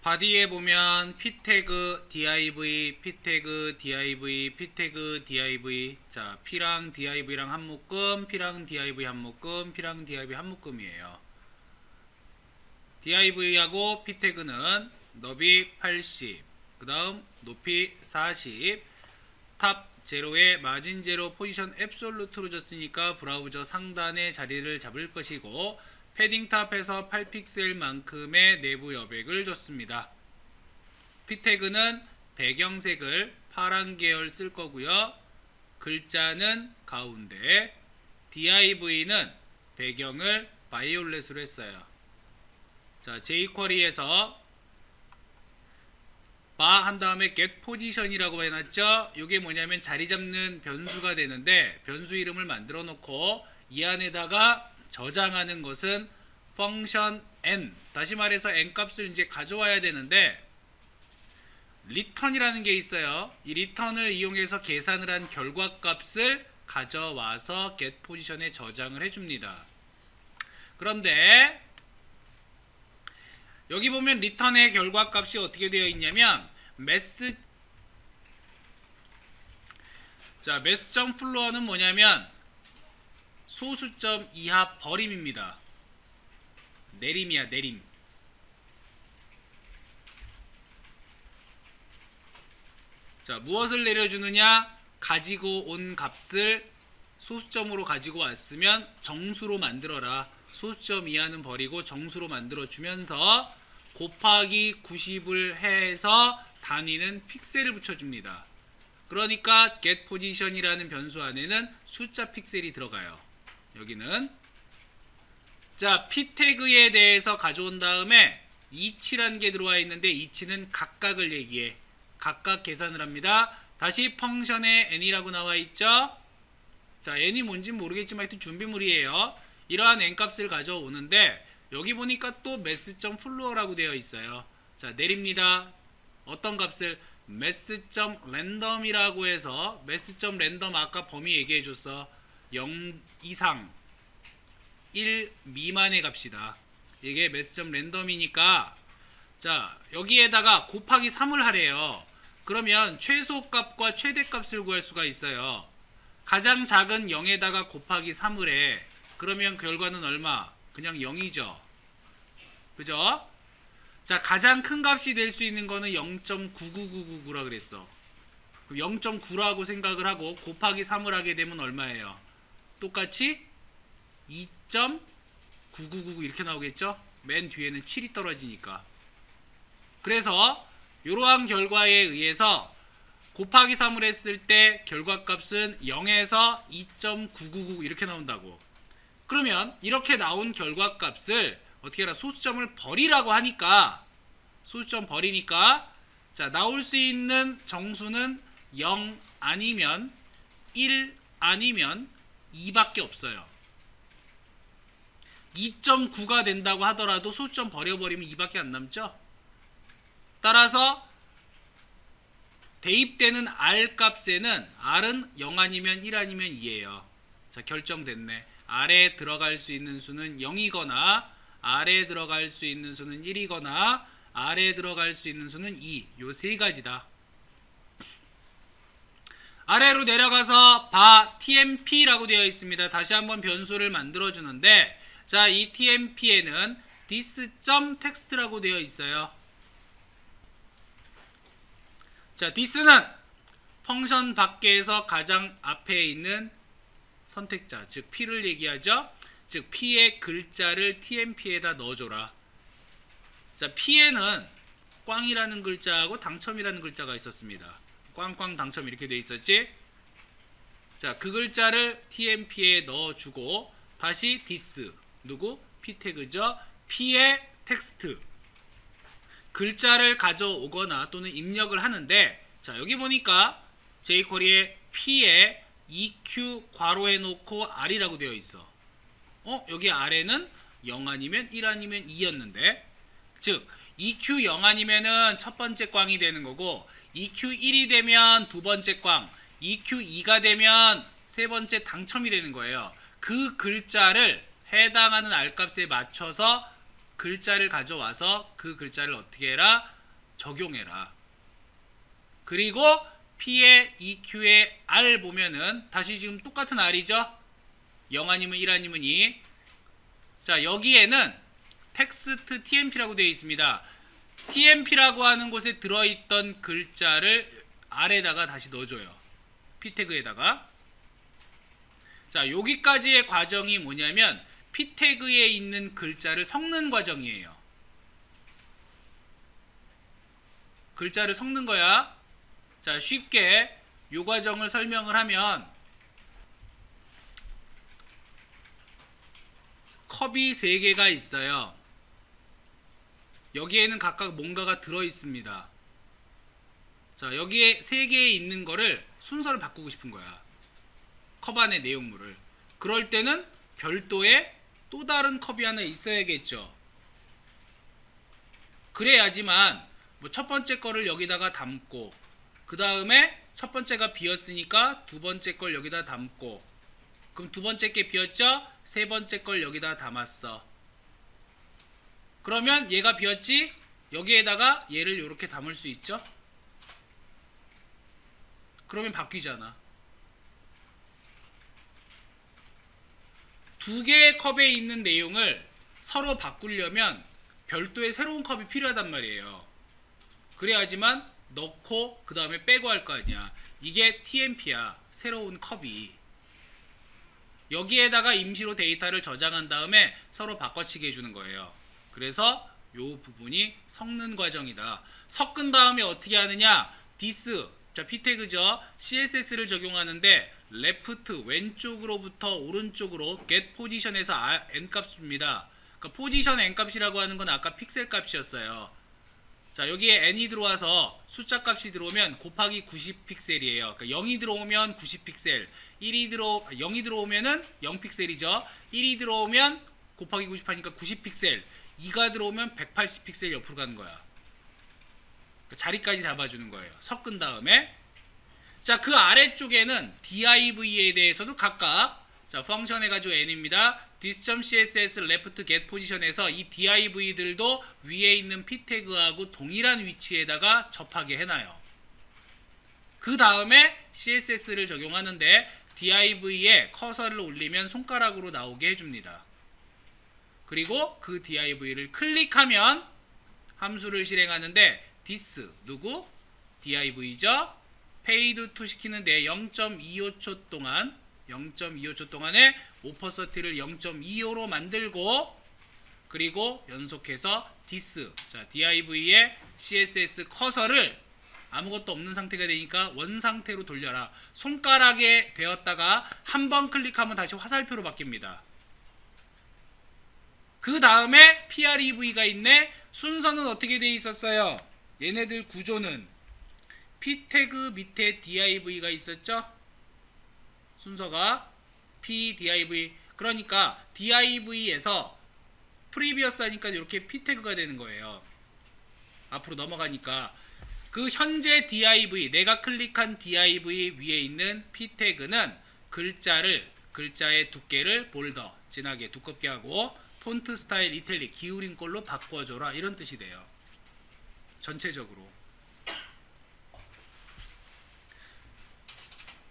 바디에 보면 p 태그 div, p 태그 div, p 태그 div. 자, p랑 div랑 한 묶음, p랑 div 한 묶음, p랑 div 한 묶음이에요. div하고 p 태그는 너비 80, 그 다음 높이 40, 탑 제로에 마진 제로 포지션 앱솔루트로 줬으니까 브라우저 상단에 자리를 잡을 것이고, 패딩 탑에서 8픽셀만큼의 내부 여백을 줬습니다. p 태그는 배경색을 파란 계열 쓸 거고요. 글자는 가운데, div는 배경을 바이올렛으로 했어요. 자, jQuery에서 바 한 다음에 get position이라고 해놨죠. 이게 뭐냐면 자리 잡는 변수가 되는데, 변수 이름을 만들어 놓고 이 안에다가 저장하는 것은 펑션 n, 다시 말해서 n 값을 이제 가져와야 되는데, return이라는 게 있어요. 이 return을 이용해서 계산을 한 결과 값을 가져와서 get position에 저장을 해줍니다. 그런데 여기 보면 return의 결과 값이 어떻게 되어 있냐면 mass.floor는 뭐냐면 소수점 이하 버림입니다. 내림이야, 내림. 자, 무엇을 내려주느냐? 가지고 온 값을 소수점으로 가지고 왔으면 정수로 만들어라. 소수점 이하는 버리고 정수로 만들어 주면서 곱하기 90을 해서 단위는 픽셀을 붙여줍니다. 그러니까 getPosition이라는 변수 안에는 숫자 픽셀이 들어가요. 여기는 자, p 태그에 대해서 가져온 다음에 each라는 게 들어와 있는데, each는 각각을 얘기해. 각각 계산을 합니다. 다시 펑션에 n이라고 나와 있죠. 자, n이 뭔지 모르겠지만 하여튼 준비물이에요. 이러한 n 값을 가져오는데, 여기 보니까 또 mass.floor라고 되어 있어요. 자, 내립니다. 어떤 값을? mass.random이라고 해서, mass.random 아까 범위 얘기해 줬어. 0 이상 1 미만의 값이다. 이게 mass.random이니까, 자, 여기에다가 곱하기 3을 하래요. 그러면 최소값과 최대값을 구할 수가 있어요. 가장 작은 0에다가 곱하기 3을 해. 그러면 결과는 얼마? 그냥 0이죠. 그죠? 자, 가장 큰 값이 될 수 있는 거는 0.99999라 그랬어. 0.9라고 생각을 하고 곱하기 3을 하게 되면 얼마예요? 똑같이 2.9999 이렇게 나오겠죠? 맨 뒤에는 7이 떨어지니까. 그래서 이러한 결과에 의해서 곱하기 3을 했을 때 결과값은 0에서 2.999 이렇게 나온다고. 그러면 이렇게 나온 결과값을 어떻게 하라? 소수점을 버리라고 하니까, 소수점 버리니까, 자, 나올 수 있는 정수는 0 아니면 1 아니면 2밖에 없어요. 2.9가 된다고 하더라도 소수점 버려버리면 2밖에 안 남죠. 따라서 대입되는 R 값에는 R은 0 아니면 1 아니면 2예요. 자, 결정됐네. R에 들어갈 수 있는 수는 0이거나 R에 들어갈 수 있는 수는 1이거나 R에 들어갈 수 있는 수는 2. 요 세 가지다. 아래로 내려가서 바 tmp라고 되어 있습니다. 다시 한번 변수를 만들어 주는데, 자, 이 tmp에는 this.text라고 되어 있어요. 자, this는 펑션 밖에서 가장 앞에 있는 선택자, 즉 p를 얘기하죠. 즉 p의 글자를 tmp에다 넣어줘라. 자, p에는 꽝이라는 글자하고 당첨이라는 글자가 있었습니다. 꽝꽝 당첨 이렇게 돼 있었지. 자, 그 글자를 tmp에 넣어주고 다시 this, 누구? p 태그죠. p의 텍스트, 글자를 가져오거나 또는 입력을 하는데, 자, 여기 보니까 jQuery에 p에 eq 괄호해 놓고 r이라고 되어 있어. 여기 r에는 0 아니면 1 아니면 2였는데, 즉 eq 0 아니면은 첫 번째 꽝이 되는 거고, eq 1이 되면 두 번째 꽝, eq 2가 되면 세 번째 당첨이 되는 거예요. 그 글자를 해당하는 r값에 맞춰서 글자를 가져와서 그 글자를 어떻게 해라? 적용해라. 그리고 P의 EQ의 R 보면은 다시 지금 똑같은 R이죠? 0 아니면 1 아니면 2. 자, 여기에는 텍스트 TMP라고 되어 있습니다. TMP라고 하는 곳에 들어있던 글자를 R에다가 다시 넣어줘요. P 태그에다가. 자, 여기까지의 과정이 뭐냐면 P 태그에 있는 글자를 섞는 과정이에요. 글자를 섞는 거야. 자, 쉽게 이 과정을 설명을 하면 컵이 3개가 있어요. 여기에는 각각 뭔가가 들어있습니다. 자, 여기에 3개에 있는 거를 순서를 바꾸고 싶은 거야. 컵 안의 내용물을. 그럴 때는 별도의 또 다른 컵이 하나 있어야겠죠. 그래야지만 뭐 첫 번째 거를 여기다가 담고, 그 다음에 첫 번째가 비었으니까 두 번째 걸 여기다 담고, 그럼 두 번째 게 비었죠? 세 번째 걸 여기다 담았어. 그러면 얘가 비었지? 여기에다가 얘를 이렇게 담을 수 있죠? 그러면 바뀌잖아. 두 개의 컵에 있는 내용을 서로 바꾸려면 별도의 새로운 컵이 필요하단 말이에요. 그래야지만 넣고 그 다음에 빼고 할 거 아니야. 이게 TMP야. 새로운 컵이. 여기에다가 임시로 데이터를 저장한 다음에 서로 바꿔치기 해주는 거예요. 그래서 요 부분이 섞는 과정이다. 섞은 다음에 어떻게 하느냐? this, 자 P 태그죠. CSS를 적용하는데 left, 왼쪽으로부터 오른쪽으로 get position에서 n 값입니다. 그러니까 포지션 n 값이라고 하는 건 아까 픽셀 값이었어요. 자, 여기에 n이 들어와서 숫자 값이 들어오면 곱하기 90픽셀이에요. 그러니까 0이 들어오면 90픽셀, 0이 들어오면은 0픽셀이죠. 1이 들어오면 곱하기 90 하니까 90픽셀, 2가 들어오면 180픽셀 옆으로 가는 거야. 그러니까 자리까지 잡아주는 거예요. 섞은 다음에. 자, 그 아래쪽에는 div에 대해서도 각각, 자, 펑션 해가지고 n입니다. this.css left get position에서 이 div들도 위에 있는 p 태그하고 동일한 위치에다가 접하게 해놔요. 그 다음에 css를 적용하는데 div에 커서를 올리면 손가락으로 나오게 해줍니다. 그리고 그 div를 클릭하면 함수를 실행하는데 this 누구? div죠. paid to 시키는데 0.25초 동안 0.25초 동안에 오퍼서티를 0.25로 만들고, 그리고 연속해서 this, 자 div의 css 커서를 아무것도 없는 상태가 되니까 원상태로 돌려라. 손가락에 되었다가 한 번 클릭하면 다시 화살표로 바뀝니다. 그 다음에 prev가 있네. 순서는 어떻게 되어 있었어요? 얘네들 구조는 p 태그 밑에 div가 있었죠? 순서가 p div. 그러니까 div에서 previous 하니까 이렇게 p 태그가 되는 거예요. 앞으로 넘어가니까 그 현재 div, 내가 클릭한 div 위에 있는 p 태그는 글자의 두께를 볼더, 진하게 두껍게 하고 폰트 스타일 이탈릭, 기울인 걸로 바꿔줘라, 이런 뜻이 돼요. 전체적으로.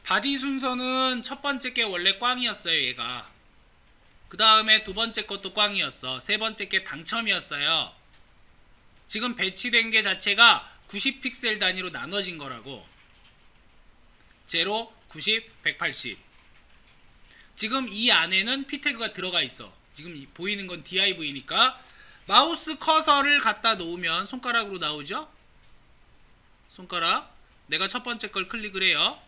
바디 순서는 첫 번째 게 원래 꽝이었어요, 얘가. 그 다음에 두 번째 것도 꽝이었어. 세 번째 게 당첨이었어요. 지금 배치된 게 자체가 90픽셀 단위로 나눠진 거라고. 0, 90, 180. 지금 이 안에는 p 태그가 들어가 있어. 지금 보이는 건 div니까 마우스 커서를 갖다 놓으면 손가락으로 나오죠. 손가락. 내가 첫 번째 걸 클릭을 해요.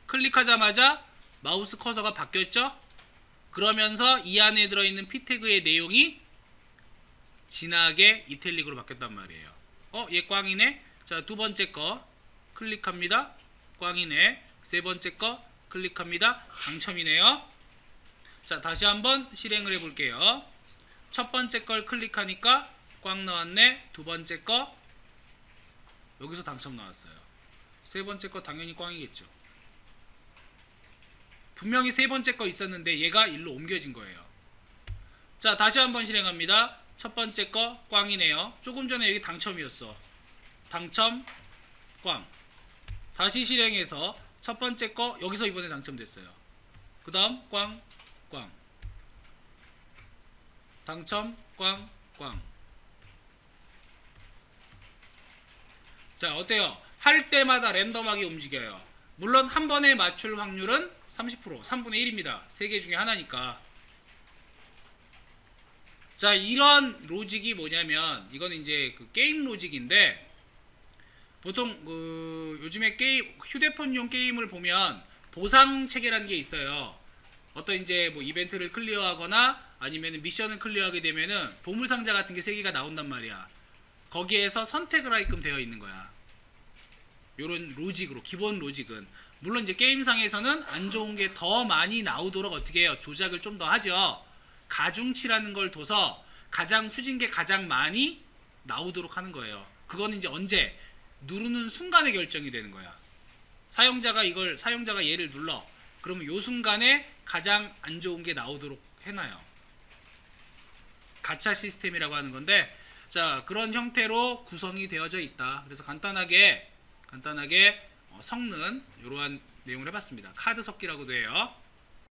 클릭하자마자 마우스 커서가 바뀌었죠? 그러면서 이 안에 들어있는 p 태그의 내용이 진하게 이탈릭으로 바뀌었단 말이에요. 얘 꽝이네. 자, 두 번째 거 클릭합니다. 꽝이네. 세 번째 거 클릭합니다. 당첨이네요. 자, 다시 한번 실행을 해볼게요. 첫 번째 걸 클릭하니까 꽝 나왔네. 두 번째 거 여기서 당첨 나왔어요. 세 번째 거 당연히 꽝이겠죠. 분명히 세 번째 거 있었는데 얘가 일로 옮겨진 거예요. 자, 다시 한번 실행합니다. 첫 번째 거 꽝이네요. 조금 전에 여기 당첨이었어. 당첨 꽝. 다시 실행해서 첫 번째 거 여기서 이번에 당첨됐어요. 그 다음 꽝 꽝. 당첨 꽝 꽝. 자, 어때요? 할 때마다 랜덤하게 움직여요. 물론 한 번에 맞출 확률은 30%, 3분의 1입니다. 3개 중에 하나니까. 자, 이런 로직이 뭐냐면 이건 이제 그 게임 로직인데, 보통 그 요즘에 게임, 휴대폰용 게임을 보면 보상 체계라는 게 있어요. 어떤 이제 뭐 이벤트를 클리어하거나 아니면 미션을 클리어하게 되면은 보물 상자 같은 게 3개가 나온단 말이야. 거기에서 선택을 하게끔 되어 있는 거야. 요런 로직으로, 기본 로직은. 물론 이제 게임상에서는 안 좋은 게 더 많이 나오도록 어떻게 해요? 조작을 좀 더 하죠. 가중치라는 걸 둬서 가장 후진 게 가장 많이 나오도록 하는 거예요. 그거는 이제 언제? 누르는 순간에 결정이 되는 거야. 사용자가 얘를 눌러. 그러면 요 순간에 가장 안 좋은 게 나오도록 해놔요. 가챠 시스템이라고 하는 건데, 자, 그런 형태로 구성이 되어져 있다. 그래서 간단하게 섞는 이러한 내용을 해봤습니다. 카드 섞기라고도 해요.